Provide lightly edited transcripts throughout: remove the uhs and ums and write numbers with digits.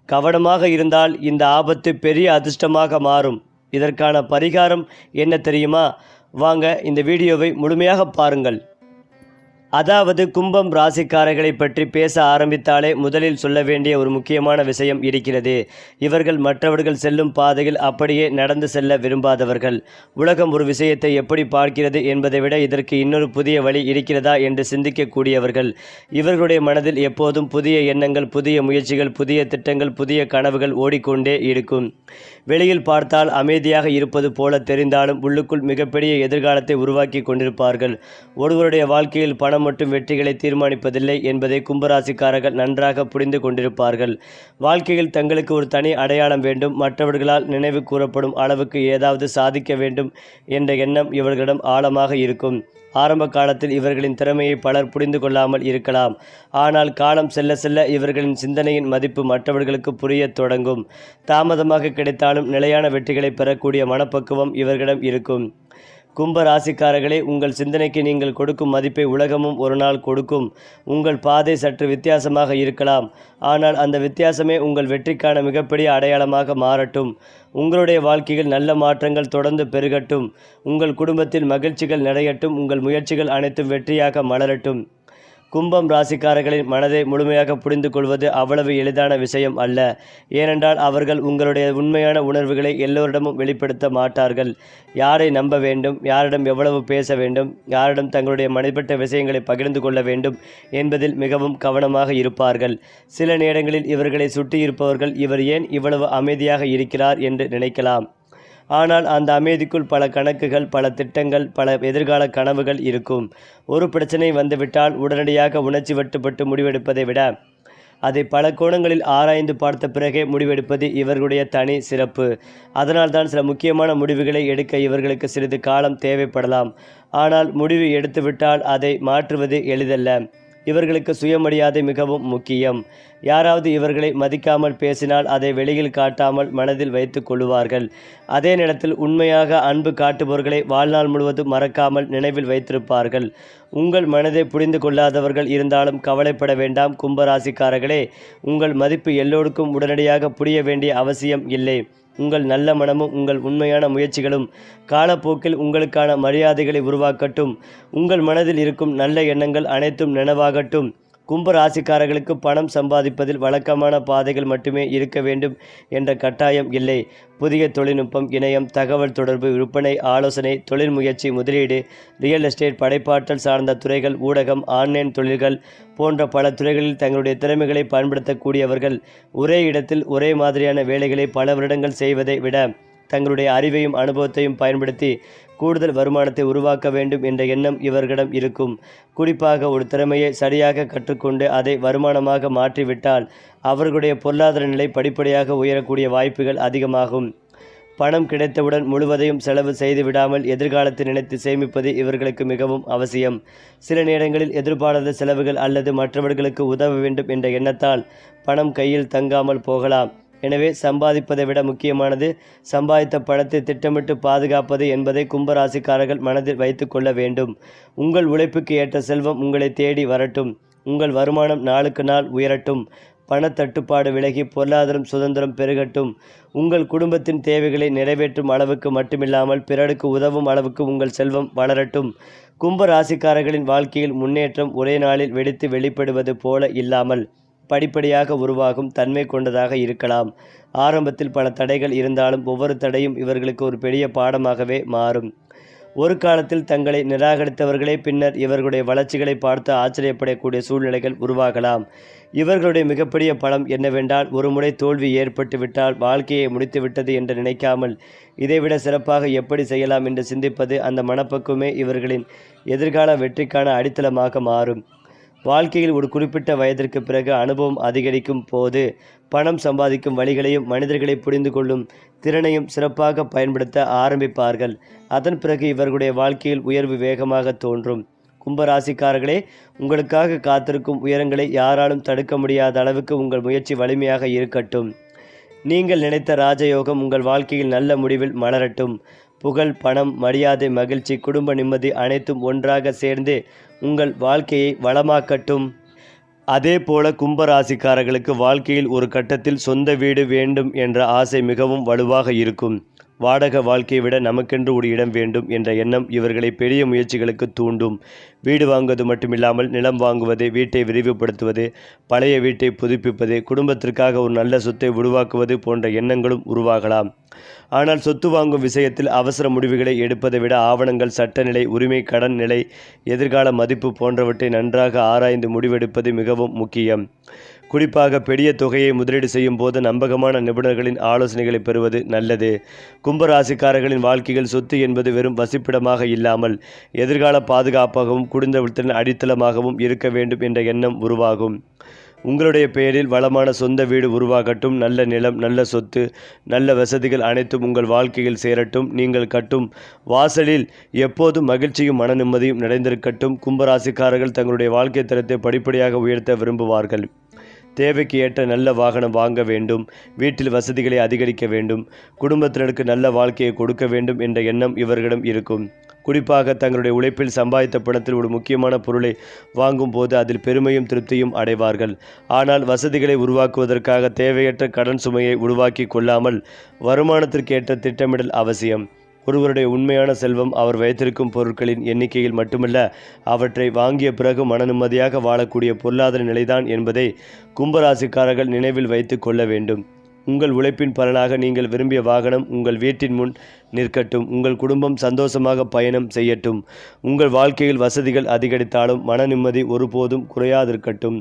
கவனமாக இருந்தால் இந்த ஆபத்து பெரிய அதிர்ஷ்டமாக மாறும். இதற்கான பரிகாரம் என்ன தெரியுமா? வாங்க இந்த வீடியோவை முழுமையாக பாருங்கள். அதாவது கும்பம் ராசிக்காரர்களை பற்றி பேச ஆரம்பித்தாலே முதலில் சொல்ல வேண்டிய ஒரு முக்கியமான விஷயம் இருக்கிறது. இவர்கள் மற்றவர்கள் செல்லும் பாதையில் அப்படியே நடந்து செல்ல விரும்பாதவர்கள். உலகம் ஒரு விஷயத்தை எப்படி பார்க்கிறது என்பதை விட இதற்கு இன்னொரு புதிய வழி இருக்கிறதா என்று சிந்திக்கக்கூடியவர்கள். இவர்களுடைய மனதில் எப்போதும் புதிய எண்ணங்கள், புதிய முயற்சிகள், புதிய திட்டங்கள், புதிய கனவுகள் ஓடிக்கொண்டே இருக்கும். வெளியில் பார்த்தால் அமைதியாக இருப்பது போல தெரிந்தாலும் உள்ளுக்குள் மிகப்பெரிய எதிர்காலத்தை உருவாக்கி கொண்டிருப்பார்கள். ஒருவருடைய வாழ்க்கையில் பணம் மற்றும் வெற்றிகளை தீர்மானிப்பதில்லை என்பதை கும்பராசிக்காரர்கள் நன்றாக புரிந்து கொண்டிருப்பார்கள். வாழ்க்கையில் தங்களுக்கு ஒரு தனி அடையாளம் வேண்டும், மற்றவர்களால் நினைவு கூறப்படும் அளவுக்கு ஏதாவது சாதிக்க வேண்டும் என்ற எண்ணம் இவர்களிடம் ஆழமாக இருக்கும். ஆரம்ப காலத்தில் இவர்களின் திறமையை பலர் புரிந்து கொள்ளாமல் இருக்கலாம். ஆனால் காலம் செல்ல செல்ல இவர்களின் சிந்தனையின் மதிப்பு மற்றவர்களுக்கு புரியத் தொடங்கும். தாமதமாக கிடைத்தாலும் நிலையான வெற்றிகளை பெறக்கூடிய மனப்பக்குவம் இவர்களிடம் இருக்கும். கும்ப ராசிக்காரர்களே, உங்கள் சிந்தனைக்கு நீங்கள் கொடுக்கும் மதிப்பை உலகமும் ஒரு நாள் கொடுக்கும். உங்கள் பாதை சற்று வித்தியாசமாக இருக்கலாம், ஆனால் அந்த வித்தியாசமே உங்கள் வெற்றிக்கான மிகப்பெரிய அடையாளமாக மாறட்டும். உங்களுடைய வாழ்க்கையில் நல்ல மாற்றங்கள் தொடர்ந்து பெருகட்டும். உங்கள் குடும்பத்தில் மகிழ்ச்சிகள் நிறையட்டும். உங்கள் முயற்சிகள் அனைத்தும் வெற்றியாக மலரட்டும். கும்பம் ராசிக்காரர்களின் மனதை முழுமையாக புரிந்து கொள்வது அவ்வளவு எளிதான விஷயம் அல்ல. ஏனென்றால் அவர்கள் உங்களுடைய உண்மையான உணர்வுகளை எல்லோரிடமும் வெளிப்படுத்த மாட்டார்கள். யாரை நம்ப வேண்டும், யாரிடம் எவ்வளவு பேச வேண்டும், யாரிடம் தங்களுடைய மனிதப்பட்ட விஷயங்களை பகிர்ந்து கொள்ள வேண்டும் என்பதில் மிகவும் கவனமாக இருப்பார்கள். சில நேரங்களில் இவர்களை சுட்டியிருப்பவர்கள் இவர் ஏன் இவ்வளவு அமைதியாக இருக்கிறார் என்று நினைக்கலாம். ஆனால் அந்த அமைதிக்குள் பல கணக்குகள், பல திட்டங்கள், பல எதிர்கால கனவுகள் இருக்கும். ஒரு பிரச்சனை வந்துவிட்டால் உடனடியாக உணர்ச்சி வட்டுப்பட்டு முடிவெடுப்பதை விட அதை பல கோணங்களில் ஆராய்ந்து பார்த்த பிறகே முடிவெடுப்பது இவர்களுடைய தனி சிறப்பு. அதனால்தான் சில முக்கியமான முடிவுகளை எடுக்க இவர்களுக்கு சிறிது காலம் தேவைப்படலாம். ஆனால் முடிவு எடுத்துவிட்டால் அதை மாற்றுவது எளிதல்ல. இவர்களுக்கு சுயமரியாதை மிகவும் முக்கியம். யாராவது இவர்களை மதிக்காமல் பேசினால் அதை வெளியில் காட்டாமல் மனதில் வைத்து கொள்ளுவார்கள். அதே நேரத்தில் உண்மையாக அன்பு காட்டுபவர்களை வாழ்நாள் முழுவதும் மறக்காமல் நினைவில் வைத்திருப்பார்கள். உங்கள் மனதை புரிந்து கொள்ளாதவர்கள் இருந்தாலும் கவலைப்பட வேண்டாம் கும்பராசிக்காரர்களே. உங்கள் மதிப்பு எல்லோருக்கும் உடனடியாக புரிய வேண்டிய அவசியம் இல்லை. உங்கள் நல்ல மனமும் உங்கள் உண்மையான முயற்சிகளும் காலப்போக்கில் உங்களுக்கான மரியாதைகளை உருவாக்கட்டும். உங்கள் மனதில் இருக்கும் நல்ல எண்ணங்கள் அனைத்தும் நினைவாகட்டும். கும்ப ராசிக்காரர்களுக்கு பணம் சம்பாதிப்பதில் வழக்கமான பாதைகள் மட்டுமே இருக்க வேண்டும் என்ற கட்டாயம் இல்லை. புதிய தொழில்நுட்பம், இணையம், தகவல் தொடர்பு, விற்பனை, ஆலோசனை, தொழில் முயற்சி, முதலீடு, ரியல் எஸ்டேட், படைப்பாற்றல் சார்ந்த துறைகள், ஊடகம், ஆன்லைன் தொழில்கள் போன்ற பல துறைகளில் தங்களுடைய திறமைகளை பயன்படுத்தக்கூடியவர்கள். ஒரே இடத்தில் ஒரே மாதிரியான வேலைகளை பல வருடங்கள் செய்வதை விட தங்களுடைய அறிவையும் அனுபவத்தையும் பயன்படுத்தி கூடுதல் வருமானத்தை உருவாக்க வேண்டும் என்ற எண்ணம் இவர்களிடம் இருக்கும். குறிப்பாக ஒரு திறமையை சரியாக கற்றுக்கொண்டு அதை வருமானமாக மாற்றிவிட்டால் அவர்களுடைய பொருளாதார நிலை படிப்படியாக உயரக்கூடிய வாய்ப்புகள் அதிகமாகும். பணம் கிடைத்தவுடன் முழுவதையும் செலவு செய்து விடாமல் எதிர்காலத்தை நினைத்து சேமிப்பது இவர்களுக்கு மிகவும் அவசியம். சில நேரங்களில் எதிர்பாராத செலவுகள் அல்லது மற்றவர்களுக்கு உதவ வேண்டும் என்ற எண்ணத்தால் பணம் கையில் தங்காமல் போகலாம். எனவே சம்பாதிப்பதை விட முக்கியமானது சம்பாதித்த பணத்தை திட்டமிட்டு பாதுகாப்பது என்பதை கும்பராசிக்காரர்கள் மனதில் வைத்து கொள்ள வேண்டும். உங்கள் உழைப்புக்கு ஏற்ற செல்வம் உங்களை தேடி வரட்டும். உங்கள் வருமானம் நாளுக்கு நாள் உயரட்டும். பணத்தட்டுப்பாடு விலகி பொருளாதாரம் சுதந்திரம் பெருகட்டும். உங்கள் குடும்பத்தின் தேவைகளை நிறைவேற்றும் அளவுக்கு மட்டுமில்லாமல் பிறருக்கு உதவும் அளவுக்கு உங்கள் செல்வம் வளரட்டும். கும்ப ராசிக்காரர்களின் வாழ்க்கையில் முன்னேற்றம் ஒரே நாளில் வெடித்து வெளிப்படுவது போல இல்லாமல் படிப்படியாக உருவாகும் தன்மை கொண்டதாக இருக்கலாம். ஆரம்பத்தில் பல தடைகள் இருந்தாலும் ஒவ்வொரு தடையும் இவர்களுக்கு ஒரு பெரிய பாடமாகவே மாறும். ஒரு காலத்தில் தங்களை நிராகரித்தவர்களே பின்னர் இவர்களுடைய வளர்ச்சிகளை பார்த்து ஆச்சரியப்படக்கூடிய சூழ்நிலைகள் உருவாகலாம். இவர்களுடைய மிகப்பெரிய பலம் என்னவென்றால், ஒரு முறை தோல்வி ஏற்பட்டு விட்டால் வாழ்க்கையை முடித்துவிட்டது என்று நினைக்காமல் இதைவிட சிறப்பாக எப்படி செய்யலாம் என்று சிந்திப்பது. அந்த மனப்பக்குவமே இவர்களின் எதிர்கால வெற்றிக்கான அடித்தளமாக மாறும். வாழ்க்கையில் ஒரு குறிப்பிட்ட வயதிற்கு பிறகு அனுபவம் அதிகரிக்கும் போது பணம் சம்பாதிக்கும் வழிகளையும் மனிதர்களை புரிந்து கொள்ளும் திறனையும் சிறப்பாக பயன்படுத்த ஆரம்பிப்பார்கள். அதன் பிறகு இவர்களுடைய வாழ்க்கையில் உயர்வு வேகமாக தோன்றும். கும்பராசிக்காரர்களே, உங்களுக்காக காத்திருக்கும் உயரங்களை யாராலும் தடுக்க முடியாத அளவுக்கு உங்கள் முயற்சி வலிமையாக இருக்கட்டும். நீங்கள் நினைத்த ராஜயோகம் உங்கள் வாழ்க்கையில் நல்ல முடிவில் மலரட்டும். புகழ், பணம், மரியாதை, மகிழ்ச்சி, குடும்ப நிம்மதி அனைத்தும் ஒன்றாக சேர்ந்து உங்கள் வாழ்க்கையை வளமாக்கட்டும். அதேபோல கும்பராசிக்காரர்களுக்கு வாழ்க்கையில் ஒரு கட்டத்தில் சொந்த வீடு வேண்டும் என்ற ஆசை மிகவும் வலுவாக இருக்கும். வாடகை வாழ்க்கையை விட நமக்கென்று ஒரு இடம் வேண்டும் என்ற எண்ணம் இவர்களை பெரிய முயற்சிகளுக்கு தூண்டும். வீடு வாங்குவது மட்டுமில்லாமல் நிலம் வாங்குவது, வீட்டை விரிவுபடுத்துவது, பழைய வீட்டை புதுப்பிப்பது, குடும்பத்திற்காக ஒரு நல்ல சொத்தை உருவாக்குவது போன்ற எண்ணங்களும் உருவாகலாம். ஆனால் சொத்து வாங்கும் விஷயத்தில் அவசர முடிவுகளை எடுப்பதை விட ஆவணங்கள், சட்டநிலை, உரிமை, கடன் நிலை, எதிர்கால மதிப்பு போன்றவற்றை நன்றாக ஆராய்ந்து முடிவெடுப்பது மிகவும் முக்கியம். குறிப்பாக பெரிய தொகையை முதலீடு செய்யும் போது நம்பகமான நிபுணர்களின் ஆலோசனைகளை பெறுவது நல்லது. கும்பராசிக்காரர்களின் வாழ்க்கையில் சொத்து என்பது வெறும் வசிப்பிடமாக இல்லாமல் எதிர்கால பாதுகாப்பாகவும் குடும்பத்தின் அடித்தளமாகவும் இருக்க வேண்டும் என்ற எண்ணம் உருவாகும். உங்களுடைய பெயரில் வளமான சொந்த வீடு உருவாகட்டும். நல்ல நிலம், நல்ல சொத்து, நல்ல வசதிகள் அனைத்தும் உங்கள் வாழ்க்கையில் சேரட்டும். நீங்கள் கட்டும் வாசலில் எப்போதும் மகிழ்ச்சியும் மன நிம்மதியும் நிறைந்திருக்கட்டும். கும்பராசிக்காரர்கள் தங்களுடைய வாழ்க்கை தரத்தை படிப்படியாக உயர்த்த விரும்புவார்கள். தேவைக்கு ஏற்ற நல்ல வாகனம் வாங்க வேண்டும், வீட்டில் வசதிகளை அதிகரிக்க வேண்டும், குடும்பத்தினருக்கு நல்ல வாழ்க்கையை கொடுக்க வேண்டும் என்ற எண்ணம் இவர்களிடம் இருக்கும். குறிப்பாக தங்களுடைய உழைப்பில் சம்பாதித்த பணத்தில் ஒரு முக்கியமான பொருளை வாங்கும் போது அதில் பெருமையும் திருப்தியும் அடைவார்கள். ஆனால் வசதிகளை உருவாக்குவதற்காக தேவையற்ற கடன் சுமையை உருவாக்கி கொள்ளாமல் வருமானத்திற்கேற்ற திட்டமிடல் அவசியம். ஒருவருடைய உண்மையான செல்வம் அவர் வைத்திருக்கும் பொருட்களின் எண்ணிக்கையில் மட்டுமல்ல, அவற்றை வாங்கிய பிறகு மன நிம்மதியாக வாழக்கூடிய பொருளாதார நிலைதான் என்பதை கும்பராசிக்காரர்கள் நினைவில் வைத்து கொள்ள வேண்டும். உங்கள் உழைப்பின் பலனாக நீங்கள் விரும்பிய வாகனம் உங்கள் வீட்டின் முன் நிற்கட்டும். உங்கள் குடும்பம் சந்தோஷமாக பயணம் செய்யட்டும். உங்கள் வாழ்க்கையில் வசதிகள் அதிகரித்தாலும் மன நிம்மதி ஒருபோதும் குறையாதிருக்கட்டும்.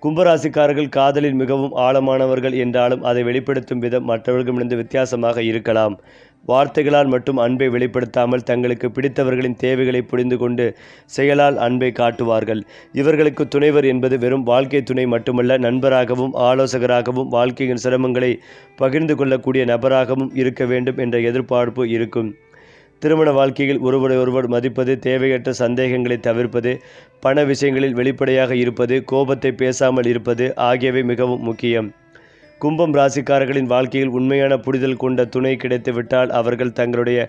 கும்பராசிக்காரர்கள் காதலில் மிகவும் ஆழமானவர்கள் என்றாலும் அதை வெளிப்படுத்தும் விதம் மற்றவர்களிடமிருந்து வித்தியாசமாக இருக்கலாம். வார்த்தைகளால் மட்டும் அன்பை வெளிப்படுத்தாமல் தங்களுக்கு பிடித்தவர்களின் தேவைகளை புரிந்து கொண்டு செயலால் அன்பை காட்டுவார்கள். இவர்களுக்கு துணைவர் என்பது வெறும் வாழ்க்கை துணை மட்டுமல்ல, நண்பராகவும் ஆலோசகராகவும் வாழ்க்கையின் சிரமங்களை பகிர்ந்து கொள்ளக்கூடிய நபராகவும் இருக்க வேண்டும் என்ற எதிர்பார்ப்பு இருக்கும். திருமண வாழ்க்கையில் ஒருவர் மதிப்பது, தேவையற்ற சந்தேகங்களை தவிர்ப்பது, பண விஷயங்களில் வெளிப்படையாக இருப்பது, கோபத்தை பேசாமல் இருப்பது ஆகியவை மிகவும் முக்கியம். கும்பம் ராசிக்காரர்களின் வாழ்க்கையில் உண்மையான புரிதல் கொண்ட துணை கிடைத்துவிட்டால் அவர்கள் தங்களுடைய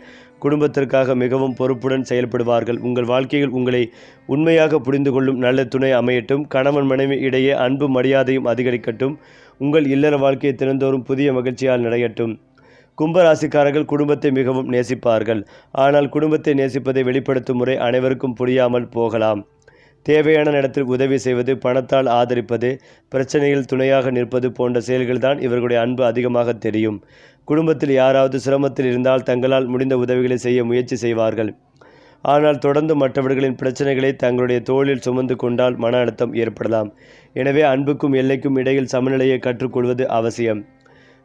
குடும்பத்திற்காக மிகவும் பொறுப்புடன் செயல்படுவார்கள். உங்கள் வாழ்க்கையில் உங்களை உண்மையாக புரிந்து கொள்ளும் நல்ல துணை அமையட்டும். கணவன் மனைவி இடையே அன்பும் மரியாதையும் அதிகரிக்கட்டும். உங்கள் இல்லற வாழ்க்கையை தினந்தோறும் புதிய மகிழ்ச்சியால் நிறையட்டும். கும்பராசிக்காரர்கள் குடும்பத்தை மிகவும் நேசிப்பார்கள். ஆனால் குடும்பத்தை நேசிப்பதை வெளிப்படுத்தும் முறை அனைவருக்கும் புரியாமல் போகலாம். தேவையான நேரத்தில் உதவி செய்வது, பணத்தால் ஆதரிப்பது, பிரச்சனையில் துணையாக நிற்பது போன்ற செயல்கள்தான் இவர்களுடைய அன்பு அதிகமாக தெரியும். குடும்பத்தில் யாராவது சிரமத்தில் இருந்தால் தங்களால் முடிந்த உதவிகளை செய்ய முயற்சி செய்வார்கள். ஆனால் தொடர்ந்து மற்றவர்களின் பிரச்சனைகளை தங்களுடைய தோளில் சுமந்து கொண்டால் மன அழுத்தம் ஏற்படலாம். எனவே அன்புக்கும் எல்லைக்கும் இடையில் சமநிலையை கற்றுக்கொள்வது அவசியம்.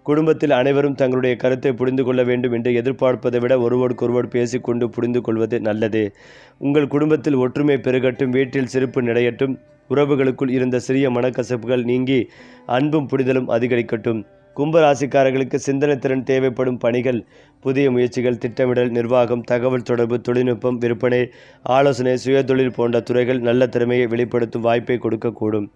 குடும்பத்தில் அனைவரும் தங்களுடைய கருத்தை புரிந்து கொள்ள வேண்டும் என்று எதிர்பார்ப்பதை விட ஒருவருக்கொருவர் பேசிக்கொண்டு புரிந்து கொள்வது நல்லது. உங்கள் குடும்பத்தில் ஒற்றுமை பெருகட்டும். வீட்டில் சிரிப்பு நிறையட்டும். உறவுகளுக்குள் இருந்த சிறிய மனக்கசப்புகள் நீங்கி அன்பும் புரிதலும் அதிகரிக்கட்டும். கும்பராசிக்காரர்களுக்கு சிந்தனை திறன் தேவைப்படும் பணிகள், புதிய முயற்சிகள், திட்டமிடல், நிர்வாகம், தகவல் தொடர்பு, தொழில்நுட்பம், விற்பனை, ஆலோசனை, சுயதொழில் போன்ற துறைகள் நல்ல திறமையை வெளிப்படுத்தும் வாய்ப்பை கொடுக்கக்கூடும்.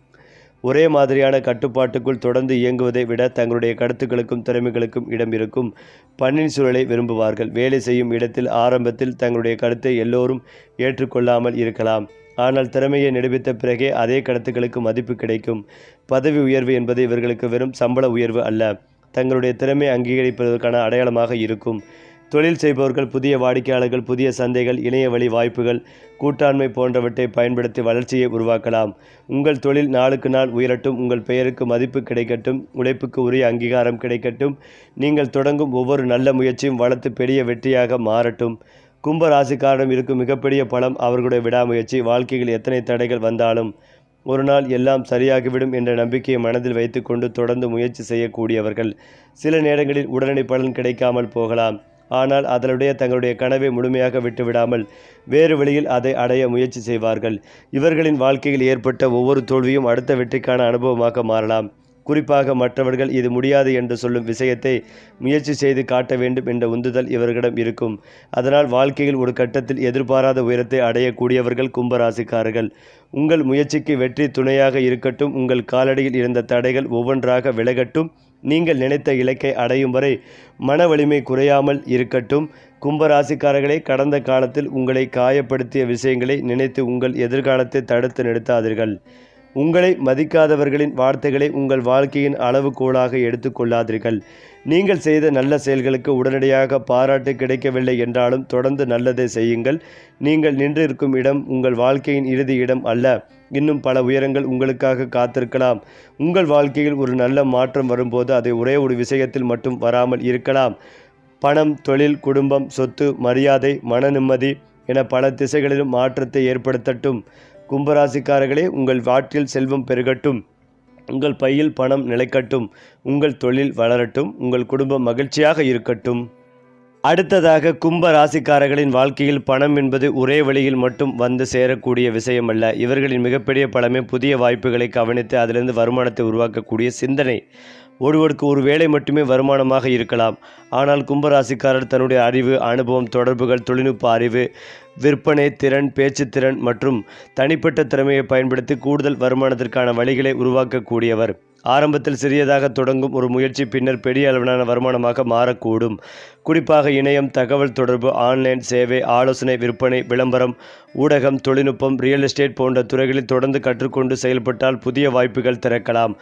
ஒரே மாதிரியான கட்டுப்பாட்டுக்குள் தொடர்ந்து இயங்குவதை விட தங்களுடைய கருத்துக்களுக்கும் திறமைகளுக்கும் இடம் இருக்கும் பணி சூழலை விரும்புவார்கள். வேலை செய்யும் இடத்தில் ஆரம்பத்தில் தங்களுடைய கருத்தை எல்லோரும் ஏற்றுக்கொள்ளாமல் இருக்கலாம். ஆனால் திறமையை நிரூபித்த பிறகே அதே கருத்துக்களுக்கு மதிப்பு கிடைக்கும். பதவி உயர்வு என்பது இவர்களுக்கு வெறும் சம்பள உயர்வு அல்ல, தங்களுடைய திறமை அங்கீகரிப்பதற்கான அடையாளமாக இருக்கும். தொழில் செய்பவர்கள் புதிய வாடிக்கையாளர்கள், புதிய சந்தைகள், இணைய வழி வாய்ப்புகள், கூட்டாண்மை போன்றவற்றை பயன்படுத்தி வளர்ச்சியை உருவாக்கலாம். உங்கள் தொழில் நாளுக்கு நாள் உயரட்டும். உங்கள் பெயருக்கு மதிப்பு கிடைக்கட்டும். உழைப்புக்கு உரிய அங்கீகாரம் கிடைக்கட்டும். நீங்கள் தொடங்கும் ஒவ்வொரு நல்ல முயற்சியும் வளர்த்து பெரிய வெற்றியாக மாறட்டும். கும்ப ராசிக்காரரிடம் இருக்கும் மிகப்பெரிய பலம் அவர்களுடைய விடாமுயற்சி. வாழ்க்கையில் எத்தனை தடைகள் வந்தாலும் ஒரு நாள் எல்லாம் சரியாகிவிடும் என்ற நம்பிக்கையை மனதில் வைத்துக்கொண்டு தொடர்ந்து முயற்சி செய்யக்கூடியவர்கள். சில நேரங்களில் உடனடி பலன் கிடைக்காமல் போகலாம். ஆனால் அதனுடைய தங்களுடைய கனவை முழுமையாக விட்டுவிடாமல் வேறு வழியில் அதை அடைய முயற்சி செய்வார்கள். இவர்களின் வாழ்க்கையில் ஏற்பட்ட ஒவ்வொரு தோல்வியும் அடுத்த வெற்றிக்கான அனுபவமாக மாறலாம். குறிப்பாக மற்றவர்கள் இது முடியாது என்று சொல்லும் விஷயத்தை முயற்சி செய்து காட்ட வேண்டும் என்ற உந்துதல் இவர்களிடம் இருக்கும். அதனால் வாழ்க்கையில் ஒரு கட்டத்தில் எதிர்பாராத உயரத்தை அடையக்கூடியவர்கள் கும்பராசிக்காரர்கள். உங்கள் முயற்சிக்கு வெற்றி துணையாக இருக்கட்டும். உங்கள் காலடியில் இருந்த தடைகள் ஒவ்வொன்றாக விலகட்டும். நீங்கள் நினைத்த இலக்கை அடையும் வரை மன வலிமை குறையாமல் இருக்கட்டும். கும்பராசிக்காரர்களே, கடந்த காலத்தில் உங்களை காயப்படுத்திய விஷயங்களை நினைத்து உங்கள் எதிர்காலத்தை தடுத்து நிறுத்தாதீர்கள். உங்களை மதிக்காதவர்களின் வார்த்தைகளை உங்கள் வாழ்க்கையின் அளவுகோலாக எடுத்துக்கொள்ளாதீர்கள். நீங்கள் செய்த நல்ல செயல்களுக்கு உடனடியாக பாராட்டு கிடைக்கவில்லை என்றாலும் தொடர்ந்து நல்லதை செய்யுங்கள். நீங்கள் நின்றிருக்கும் இடம் உங்கள் வாழ்க்கையின் இறுதி இடம் அல்ல. இன்னும் பல உயரங்கள் உங்களுக்காக காத்திருக்கலாம். உங்கள் வாழ்க்கையில் ஒரு நல்ல மாற்றம் வரும்போது அதை ஒரே ஒரு விஷயத்தில் மட்டும் வராமல் இருக்கலாம். பணம், தொழில், குடும்பம், சொத்து, மரியாதை, மன நிம்மதி என பல திசைகளிலும் மாற்றத்தை ஏற்படுத்தட்டும். கும்பராசிக்காரர்களே, உங்கள் வாட்டில் செல்வம் பெருகட்டும், உங்கள் பையில் பணம் நிலைக்கட்டும், உங்கள் தொழில் வளரட்டும், உங்கள் குடும்பம் மகிழ்ச்சியாக இருக்கட்டும். அடுத்ததாக, கும்ப ராசிக்காரர்களின் வாழ்க்கையில் பணம் என்பது ஒரே வழியில் மட்டும் வந்து சேரக்கூடிய விஷயமல்ல. இவர்களின் மிகப்பெரிய பலமே புதிய வாய்ப்புகளை கவனித்து அதிலிருந்து வருமானத்தை உருவாக்கக்கூடிய சிந்தனை. ஒருவருக்கு ஒரு வேலை மட்டுமே வருமானமாக இருக்கலாம். ஆனால் கும்பராசிக்காரர் தன்னுடைய அறிவு, அனுபவம், தொடர்புகள், தொழில்நுட்ப அறிவு, விற்பனை திறன், பேச்சுத்திறன் மற்றும் தனிப்பட்ட திறமையை பயன்படுத்தி கூடுதல் வருமானத்திற்கான வழிகளை உருவாக்கக்கூடியவர். ஆரம்பத்தில் சிறியதாக தொடங்கும் ஒரு முயற்சி பின்னர் பெரிய அளவிலான வருமானமாக மாறக்கூடும். குறிப்பாக இணையம், தகவல் தொடர்பு, ஆன்லைன் சேவை, ஆலோசனை, விற்பனை, விளம்பரம், ஊடகம், தொழில்நுட்பம், ரியல் எஸ்டேட் போன்ற துறைகளில் தொடர்ந்து கற்றுக்கொண்டு செயல்பட்டால் புதிய வாய்ப்புகள் திறக்கலாம்.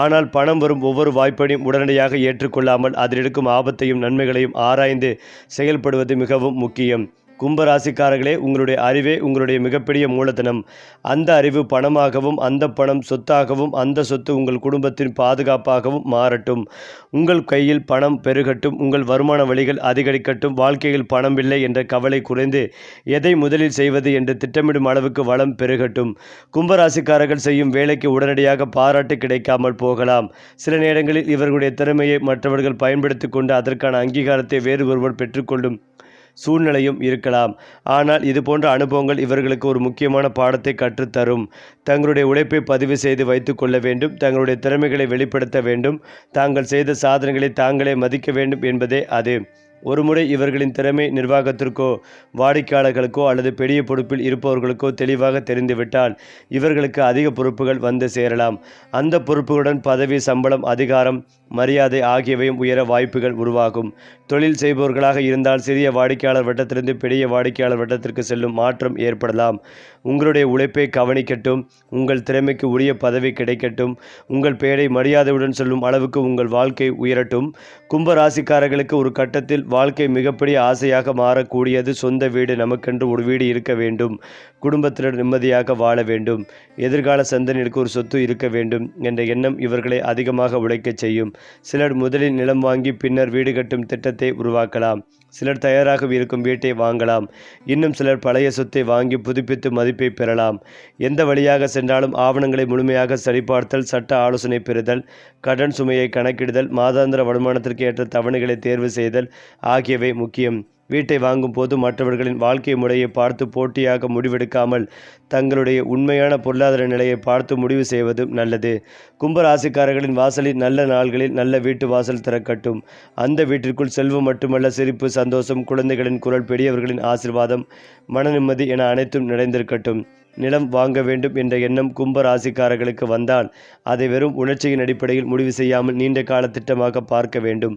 ஆனால் பணம் வரும் ஒவ்வொரு வாய்ப்பையும் உடனடியாக ஏற்றுக்கொள்ளாமல் அதில் இருக்கும் ஆபத்தையும் நன்மைகளையும் ஆராய்ந்து செயல்படுவது மிகவும் முக்கியம். கும்பராசிக்காரர்களே, உங்களுடைய அறிவே உங்களுடைய மிகப்பெரிய மூலதனம். அந்த அறிவு பணமாகவும், அந்த பணம் சொத்தாகவும், அந்த சொத்து உங்கள் குடும்பத்தின் பாதுகாப்பாகவும் மாறட்டும். உங்கள் கையில் பணம் பெருகட்டும், உங்கள் வருமான வழிகள் அதிகரிக்கட்டும், வாழ்க்கையில் பணம் இல்லை என்ற கவலை குறைந்து எதை முதலில் செய்வது என்று திட்டமிடும் அளவுக்கு வளம் பெருகட்டும். கும்பராசிக்காரர்கள் செய்யும் வேலைக்கு உடனடியாக பாராட்டு கிடைக்காமல் போகலாம். சில நேரங்களில் இவர்களுடைய திறமையை மற்றவர்கள் பயன்படுத்தி கொண்டு அதற்கான அங்கீகாரத்தை வேறு ஒருவர் பெற்றுக்கொள்ளும் சூழ்நிலையும் இருக்கலாம். ஆனால் இதுபோன்ற அனுபவங்கள் இவர்களுக்கு ஒரு முக்கியமான பாடத்தை கற்றுத்தரும். தங்களுடைய உழைப்பை பதிவு செய்து வைத்து கொள்ள வேண்டும், தங்களுடைய திறமைகளை வெளிப்படுத்த வேண்டும், தாங்கள் செய்த சாதனைகளை தாங்களே மதிக்க வேண்டும் என்பதே அது. ஒருமுறை இவர்களின் திறமை நிர்வாகத்திற்கோ, வாடிக்கையாளர்களுக்கோ அல்லது பெரிய பொறுப்பில் இருப்பவர்களுக்கோ தெளிவாக தெரிந்துவிட்டால் இவர்களுக்கு அதிக பொறுப்புகள் வந்து சேரலாம். அந்த பொறுப்புகளுடன் பதவி, சம்பளம், அதிகாரம், மரியாதை ஆகியவையும் உயர வாய்ப்புகள் உருவாகும். தொழில் செய்பவர்களாக இருந்தால் சிறிய வாடிக்கையாளர் வட்டத்திலிருந்து பெரிய வாடிக்கையாளர் வட்டத்திற்கு செல்லும் மாற்றம் ஏற்படலாம். உங்களுடைய உழைப்பை கவனிக்கட்டும், உங்கள் திறமைக்கு உரிய பதவி கிடைக்கட்டும், உங்கள் பெயரை மரியாதையுடன் சொல்லும் அளவுக்கு உங்கள் வாழ்க்கை உயரட்டும். கும்ப ராசிக்காரர்களுக்கு ஒரு கட்டத்தில் வாழ்க்கை மிகப்பெரிய ஆசையாக மாறக்கூடியது. சொந்த வீடு, நமக்கென்று ஒரு வீடு இருக்க வேண்டும், குடும்பத்தினர் நிம்மதியாக வாழ வேண்டும், எதிர்கால சந்ததியினருக்கு ஒரு சொத்து இருக்க வேண்டும் என்ற எண்ணம் இவர்களை அதிகமாக உழைக்கச் செய்யும். சிலர் முதலில் நிலம் வாங்கி பின்னர் வீடு கட்டும் திட்டத்தை உருவாக்கலாம். சிலர் தயாராக இருக்கும் வீட்டை வாங்கலாம். இன்னும் சிலர் பழைய சொத்தை வாங்கி புதுப்பித்து மதிப்பை பெறலாம். எந்த வழியாக சென்றாலும் ஆவணங்களை முழுமையாக சரிபார்த்தல், சட்ட ஆலோசனை பெறுதல், கடன் சுமையை கணக்கிடுதல், மாதாந்திர வருமானத்திற்கு ஏற்ற தவணைகளை தேர்வு செய்தல் ஆகியவை முக்கியம். வீட்டை வாங்கும் போது மற்றவர்களின் வாழ்க்கை முறையை பார்த்து போட்டியாக முடிவெடுக்காமல் தங்களுடைய உண்மையான பொருளாதார நிலையை பார்த்து முடிவு செய்வதும் நல்லது. கும்பராசிக்காரர்களின் வாசலில் நல்ல நாள்களில் நல்ல வீட்டு வாசல் திறக்கட்டும். அந்த வீட்டிற்குள் செல்வம் மட்டுமல்ல, சிரிப்பு, சந்தோஷம், குழந்தைகளின் குரல், பெரியவர்களின் ஆசீர்வாதம், மன நிம்மதி என அனைத்தும் நிறைந்திருக்கட்டும். நிலம் வாங்க வேண்டும் என்ற எண்ணம் கும்ப ராசிக்காரர்களுக்கு வந்தால் அதை வெறும் உணர்ச்சியின் அடிப்படையில் முடிவு செய்யாமல் நீண்ட கால திட்டமாக பார்க்க வேண்டும்.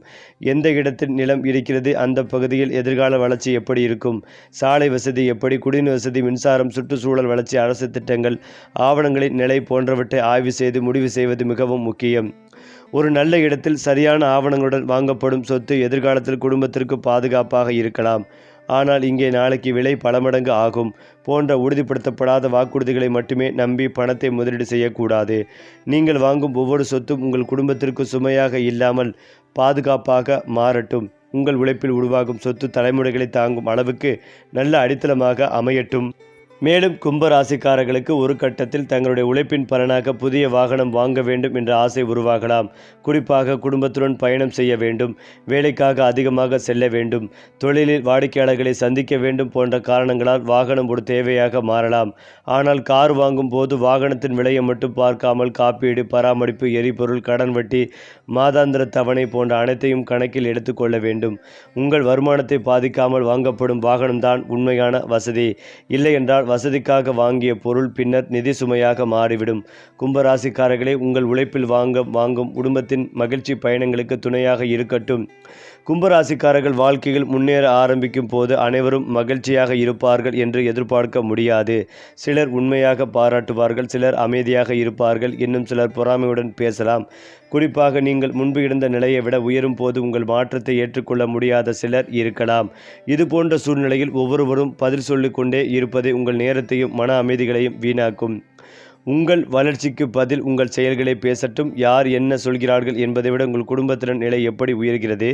எந்த இடத்தில் நிலம் இருக்கிறது, அந்த பகுதியில் எதிர்கால வளர்ச்சி எப்படி இருக்கும், சாலை வசதி எப்படி, குடிநீர் வசதி, மின்சாரம், சுற்றுச்சூழல் வளர்ச்சி, அரசு திட்டங்கள், ஆவணங்களின் நிலை போன்றவற்றை ஆய்வு செய்து முடிவு செய்வது மிகவும் முக்கியம். ஒரு நல்ல இடத்தில் சரியான ஆவணங்களுடன் வாங்கப்படும் சொத்து எதிர்காலத்தில் குடும்பத்திற்கு பாதுகாப்பாக இருக்கலாம். ஆனால் இங்கே நாளைக்கு விலை பல மடங்கு ஆகும் போன்ற உறுதிப்படுத்தப்படாத வாக்குறுதிகளை மட்டுமே நம்பி பணத்தை முதலீடு செய்யக்கூடாது. நீங்கள் வாங்கும் ஒவ்வொரு சொத்தும் உங்கள் குடும்பத்திற்கு சுமையாக இல்லாமல் பாதுகாப்பாக மாறட்டும். உங்கள் உழைப்பில் உருவாகும் சொத்து தலைமுறைகளை தாங்கும் அளவுக்கு நல்ல அடித்தளமாக அமையட்டும். மேலும் கும்ப ராசிக்காரர்களுக்கு ஒரு கட்டத்தில் தங்களுடைய உழைப்பின் பலனாக புதிய வாகனம் வாங்க வேண்டும் என்ற ஆசை உருவாகலாம். குறிப்பாக குடும்பத்துடன் பயணம் செய்ய வேண்டும், வேலைக்காக அதிகமாக செல்ல வேண்டும், தொழிலில் வாடிக்கையாளர்களை சந்திக்க வேண்டும் போன்ற காரணங்களால் வாகனம் ஒரு தேவையாக மாறலாம். ஆனால் கார் வாங்கும் போது வாகனத்தின் விலையை மட்டும் பார்க்காமல் காப்பீடு, பராமரிப்பு, எரிபொருள், கடன் வட்டி, மாதாந்திர தவணை போன்ற அனைத்தையும் கணக்கில் எடுத்துக்கொள்ள வேண்டும். உங்கள் வருமானத்தை பாதிக்காமல் வாங்கப்படும் வாகனம்தான் உண்மையான வசதி. இல்லை என்றால் வசதிக்காக வாங்கிய பொருள் பின்னர் நிதி சுமையாக மாறிவிடும். கும்பராசிக்காரர்களே, உங்கள் உழைப்பில் வாங்கும் குடும்பத்தின் மகிழ்ச்சி பயணங்களுக்கு துணையாக இருக்கட்டும். கும்பராசிக்காரர்கள் வாழ்க்கையில் முன்னேற ஆரம்பிக்கும் போது அனைவரும் மகிழ்ச்சியாக இருப்பார்கள் என்று எதிர்பார்க்க முடியாது. சிலர் உண்மையாக பாராட்டுவார்கள், சிலர் அமைதியாக இருப்பார்கள், இன்னும் சிலர் பொறாமையுடன் பேசலாம். குறிப்பாக நீங்கள் முன்பு இருந்த நிலையை விட உயரும் போது உங்கள் மாற்றத்தை ஏற்றுக்கொள்ள முடியாத சிலர் இருக்கலாம். இது போன்ற சூழ்நிலையில் ஒவ்வொருவரும் பதில் சொல்லிக் கொண்டே இருப்பதை உங்கள் நேரத்தையும் மன அமைதிகளையும் வீணாக்கும். உங்கள் வளர்ச்சிக்கு பதில் உங்கள் செயல்களை பேசட்டும். யார் என்ன சொல்கிறார்கள் என்பதை விட உங்கள் குடும்பத்தின் நிலை எப்படி உயர்கிறது,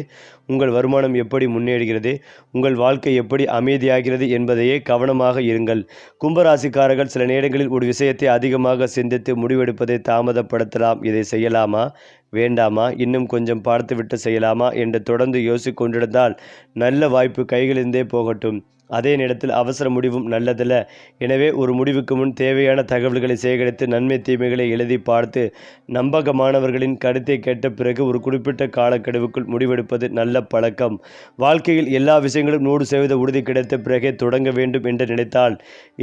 உங்கள் வருமானம் எப்படி முன்னேறுகிறது, உங்கள் வாழ்க்கை எப்படி அமைதியாகிறது என்பதையே கவனமாக இருங்கள். கும்பராசிக்காரர்கள் சில நேரங்களில் ஒரு விஷயத்தை அதிகமாக சிந்தித்து முடிவெடுப்பதை தாமதப்படுத்தலாம். இதை செய்யலாமா, வேண்டாமா, இன்னும் கொஞ்சம் பார்த்துவிட்டு செய்யலாமா என்று தொடர்ந்து யோசித்துக் கொண்டிருந்தால் நல்ல வாய்ப்பு கைகளிலிருந்தே போகட்டும். அதே நேரத்தில் அவசர முடிவும் நல்லதல்ல. எனவே ஒரு முடிவுக்கு முன் தேவையான தகவல்களை சேகரித்து நன்மை தீமைகளை எழுதி பார்த்து நம்பகமானவர்களின் கருத்தை கேட்ட பிறகு ஒரு குறிப்பிட்ட காலக்கெடுவுக்குள் முடிவெடுப்பது நல்ல பழக்கம். வாழ்க்கையில் எல்லா விஷயங்களும் 100% உறுதி கிடைத்த பிறகே தொடங்க வேண்டும் என்று நினைத்தால்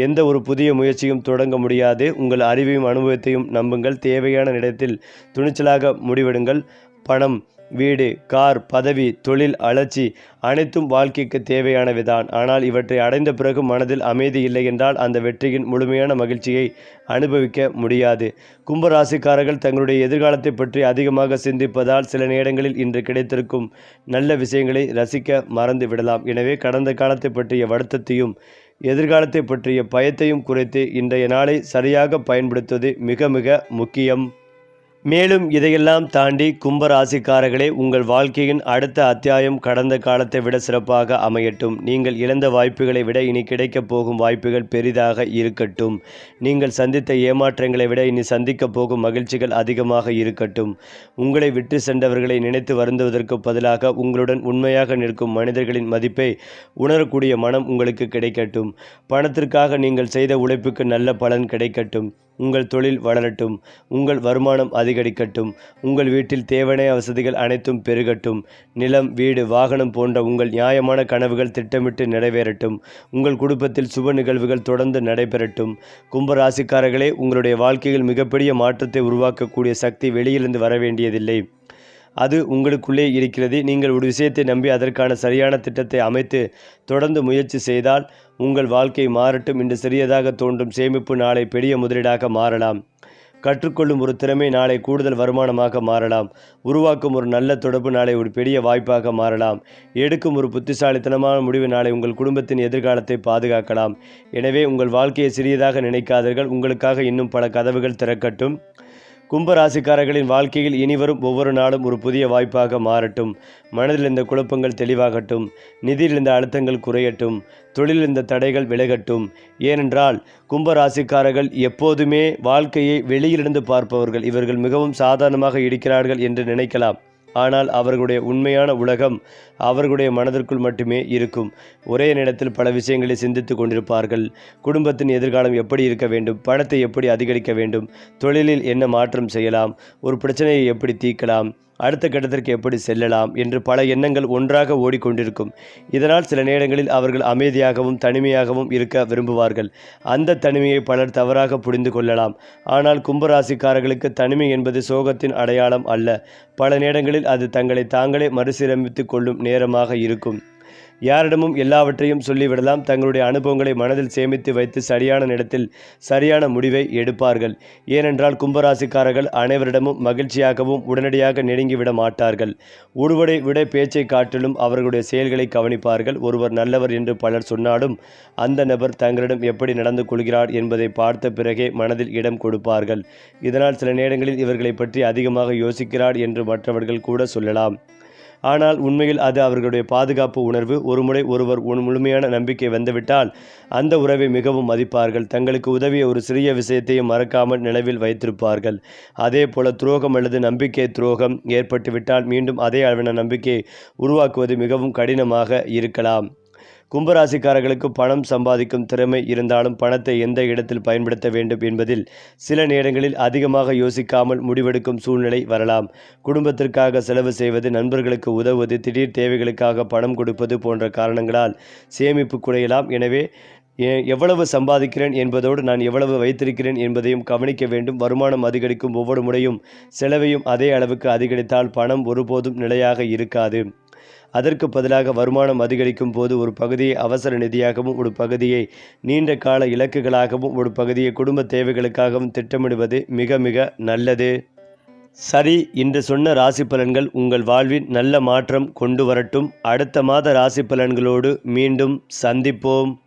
எந்த ஒரு புதிய முயற்சியும் தொடங்க முடியாது. உங்கள் அறிவையும் அனுபவத்தையும் நம்புங்கள். தேவையான இடத்தில் துணிச்சலாக முடிவெடுங்கள். பணம், வீடு, கார், பதவி, தொழில், அழற்சி அனைத்தும் வாழ்க்கைக்கு தேவையானவைதான். ஆனால் இவற்றை அடைந்த பிறகு மனதில் அமைதி இல்லை என்றால் அந்த வெற்றியின் முழுமையான மகிழ்ச்சியை அனுபவிக்க முடியாது. கும்பராசிக்காரர்கள் தங்களுடைய எதிர்காலத்தை பற்றி அதிகமாக சிந்திப்பதால் சில நேரங்களில் இன்று கிடைத்திருக்கும் நல்ல விஷயங்களை ரசிக்க மறந்து விடலாம். எனவே கடந்த காலத்தை பற்றிய வருத்தத்தையும் எதிர்காலத்தை பற்றிய பயத்தையும் குறைத்து இன்றைய நாளை சரியாக பயன்படுத்துவது மிக மிக முக்கியம். மேலும் இதையெல்லாம் தாண்டி கும்பராசிக்காரர்களே, உங்கள் வாழ்க்கையின் அடுத்த அத்தியாயம் கடந்த காலத்தை விட சிறப்பாக அமையட்டும். நீங்கள் இழந்த வாய்ப்புகளை விட இனி கிடைக்கப் போகும் வாய்ப்புகள் பெரிதாக இருக்கட்டும். நீங்கள் சந்தித்த ஏமாற்றங்களை விட இனி சந்திக்கப் போகும் மகிழ்ச்சிகள் அதிகமாக இருக்கட்டும். உங்களை விட்டு சென்றவர்களை நினைத்து வருந்துவதற்கு பதிலாக உங்களுடன் உண்மையாக நிற்கும் மனிதர்களின் மதிப்பை உணரக்கூடிய மனம் உங்களுக்கு கிடைக்கட்டும். பணத்திற்காக நீங்கள் செய்த உழைப்புக்கு நல்ல பலன் கிடைக்கட்டும். உங்கள் தொழில் வளரட்டும். உங்கள் வருமானம் அதிகரிக்கட்டும். உங்கள் வீட்டில் தேவையான வசதிகள் அனைத்தும் பெருகட்டும். நிலம், வீடு, வாகனம் போன்ற உங்கள் நியாயமான கனவுகள் திட்டமிட்டு நிறைவேறட்டும். உங்கள் குடும்பத்தில் சுப நிகழ்வுகள் தொடர்ந்து நடைபெறட்டும். கும்பராசிக்காரர்களே, உங்களுடைய வாழ்க்கையில் மிகப்பெரிய மாற்றத்தை உருவாக்கக்கூடிய சக்தி வெளியிலிருந்து வர வேண்டியதில்லை. அது உங்களுக்குள்ளே இருக்கிறது. நீங்கள் ஒரு விஷயத்தை நம்பி அதற்கான சரியான திட்டத்தை அமைத்து தொடர்ந்து முயற்சி செய்தால் உங்கள் வாழ்க்கை மாறட்டும். இன்று சிறியதாக தோன்றும் சேமிப்பு நாளை பெரிய முதலீடாக மாறலாம். கற்றுக்கொள்ளும் ஒரு திறமை நாளை கூடுதல் வருமானமாக மாறலாம். உருவாக்கும் ஒரு நல்ல தொடர்பு நாளை ஒரு பெரிய வாய்ப்பாக மாறலாம். எடுக்கும் ஒரு புத்திசாலித்தனமான முடிவு நாளை உங்கள் குடும்பத்தின் எதிர்காலத்தை பாதுகாக்கலாம். எனவே உங்கள் வாழ்க்கையை சிறியதாக நினைக்காதீர்கள். உங்களுக்காக இன்னும் பல கதவுகள் திறக்கட்டும். கும்பராசிக்காரர்களின் வாழ்க்கையில் இனிவரும் ஒவ்வொரு நாளும் ஒரு புதிய வாய்ப்பாக மாறட்டும். மனதில் இருந்த குழப்பங்கள் தெளிவாகட்டும். நிதியில் இருந்த அழுத்தங்கள் குறையட்டும். தொழிலில் இருந்த தடைகள் விலகட்டும். ஏனென்றால் கும்பராசிக்காரர்கள் எப்போதுமே வாழ்க்கையை வெளியிலிருந்து பார்ப்பவர்கள். இவர்கள் மிகவும் சாதாரணமாக இருக்கிறார்கள் என்று நினைக்கலாம். ஆனால் அவர்களுடைய உண்மையான உலகம் அவர்களுடைய மனதிற்குள் மட்டுமே இருக்கும். ஒரே நேரத்தில் பல விஷயங்களை சிந்தித்து கொண்டிருப்பார்கள். குடும்பத்தின் எதிர்காலம் எப்படி இருக்க வேண்டும், பணத்தை எப்படி அதிகரிக்க வேண்டும், தொழிலில் என்ன மாற்றம் செய்யலாம், ஒரு பிரச்சனையை எப்படி தீர்க்கலாம், அடுத்த கட்டத்திற்கு எப்படி செல்லலாம் என்று பல எண்ணங்கள் ஒன்றாக ஓடிக்கொண்டிருக்கும். இதனால் சில நேரங்களில் அவர்கள் அமைதியாகவும் தனிமையாகவும் இருக்க விரும்புவார்கள். அந்த தனிமையை பலர் தவறாக புரிந்து கொள்ளலாம். ஆனால் கும்பராசிக்காரர்களுக்கு தனிமை என்பது சோகத்தின் அடையாளம் அல்ல. பல நேரங்களில் அது தங்களை தாங்களே மறுசீரமைத்து கொள்ளும் நேரமாக இருக்கும். யாரிடமும் எல்லாவற்றையும் சொல்லிவிடலாம். தங்களுடைய அனுபவங்களை மனதில் சேமித்து வைத்து சரியான நேரத்தில் சரியான முடிவை எடுப்பார்கள். ஏனென்றால் கும்பராசிக்காரர்கள் அனைவரிடமும் மகிழ்ச்சியாகவும் உடனடியாக நெருங்கிவிட மாட்டார்கள். ஒருவரை விட பேச்சை காட்டிலும் அவர்களுடைய செயல்களை கவனிப்பார்கள். ஒருவர் நல்லவர் என்று பலர் சொன்னாலும் அந்த நபர் தங்களிடம் எப்படி நடந்து கொள்கிறார் என்பதை பார்த்த பிறகே மனதில் இடம் கொடுப்பார்கள். இதனால் சில நேரங்களில் இவர்களை பற்றி அதிகமாக யோசிக்கிறார் என்று மற்றவர்கள் கூட சொல்லலாம். ஆனால் உண்மையில் அது அவர்களுடைய பாதுகாப்பு உணர்வு. ஒருமுறை ஒருவர் முழுமையான நம்பிக்கை வந்துவிட்டால் அந்த உறவை மிகவும் மதிப்பார்கள். தங்களுக்கு உதவிய ஒரு சிறிய விஷயத்தையும் மறக்காமல் நினைவில் வைத்திருப்பார்கள். அதே போல துரோகம் அல்லது நம்பிக்கை துரோகம் ஏற்பட்டுவிட்டால் மீண்டும் அதே அளவின நம்பிக்கையை உருவாக்குவது மிகவும் கடினமாக இருக்கலாம். கும்பராசிக்காரர்களுக்கு பணம் சம்பாதிக்கும் திறமை இருந்தாலும் பணத்தை எந்த இடத்தில் பயன்படுத்த வேண்டும் என்பதில் சில நேரங்களில் அதிகமாக யோசிக்காமல் முடிவெடுக்கும் சூழ்நிலை வரலாம். குடும்பத்திற்காக செலவு செய்வது, நண்பர்களுக்கு உதவுவது, திடீர் தேவைகளுக்காக பணம் கொடுப்பது போன்ற காரணங்களால் சேமிப்பு குறையலாம். எனவே எவ்வளவு சம்பாதிக்கிறேன் என்பதோடு நான் எவ்வளவு வைத்திருக்கிறேன் என்பதையும் கவனிக்க வேண்டும். வருமானம் அதிகரிக்கும் ஒவ்வொரு முறையும் செலவையும் அதே அளவுக்கு அதிகரித்தால் பணம் ஒருபோதும் நிலையாக இருக்காது. அதற்கு பதிலாக வருமானம் அதிகரிக்கும் போது ஒரு பகுதியை அவசர நிதியாகவும், ஒரு பகுதியை நீண்ட கால இலக்குகளாகவும், ஒரு பகுதியை குடும்ப தேவைகளுக்காகவும் திட்டமிடுவது மிக மிக நல்லது. சரி, இன்று சொன்ன ராசி பலன்கள் உங்கள் வாழ்வில் நல்ல மாற்றம் கொண்டு வரட்டும். அடுத்த மாத ராசி பலன்களோடு மீண்டும் சந்திப்போம்.